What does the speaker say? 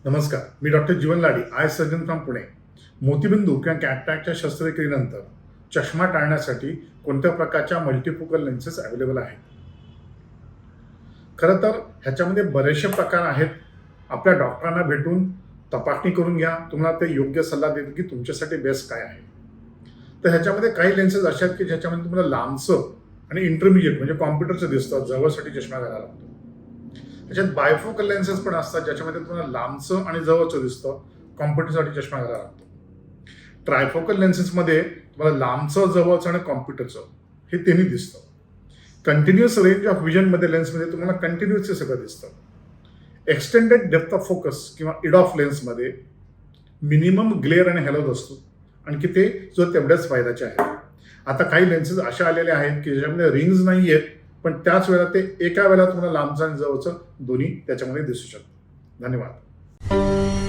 नमस्कार, मी doctor Jeevan Ladi, eye surgeon from Pune. मोतीबिंदू किंवा कॅटरॅक्टच्या शस्त्रक्रियेनंतर चष्मा टाळण्यासाठी कोणत्या प्रकारच्या मल्टीफोकल लेन्सेस अवेलेबल आहेत? खरं तर ह्याच्यामध्ये बरेचसे प्रकार आहेत. आपल्या डॉक्टरांना भेटून तपासणी करून घ्या. तुम्हाला ते योग्य सल्ला देतील की तुमच्यासाठी बेस्ट काय आहे. तर ह्याच्यामध्ये काही लेन्सेस अशा आहेत की ज्याच्यामध्ये तुम्हाला लांबचं आणि इंटरमिजिएट म्हणजे कॉम्प्युटरचं दिसतं, जवळसाठी चष्मा घालावा लागतो. त्याच्यात बायफोकल लेन्सेस पण असतात ज्याच्यामध्ये तुम्हाला लांबचं आणि जवळचं दिसतं, कॉम्प्युटरसाठी चष्मा घालावा लागतो. ट्रायफोकल लेन्सेसमध्ये तुम्हाला लांबचं, जवळचं आणि कॉम्प्युटरचं हे तिन्ही दिसतं. कंटिन्युअस रेंज ऑफ विजनमध्ये लेन्समध्ये तुम्हाला कंटिन्युअसली सगळं दिसतं. एक्सटेंडेड डेप्थ ऑफ फोकस किंवा इड ऑफ लेन्समध्ये मिनिमम ग्लेअर आणि हॅलोज असतो, आणखी ते जो तेवढ्याच फायद्याचे आहेत. आता काही लेन्सेस अशा आलेल्या आहेत की ज्याच्यामध्ये रिंग्स नाही आहेत, पण त्याच वेळेला ते एका वेळेला तुम्हाला लांबचं आणि जवळचं दोन्ही त्याच्यामध्ये दिसू शकतं. धन्यवाद.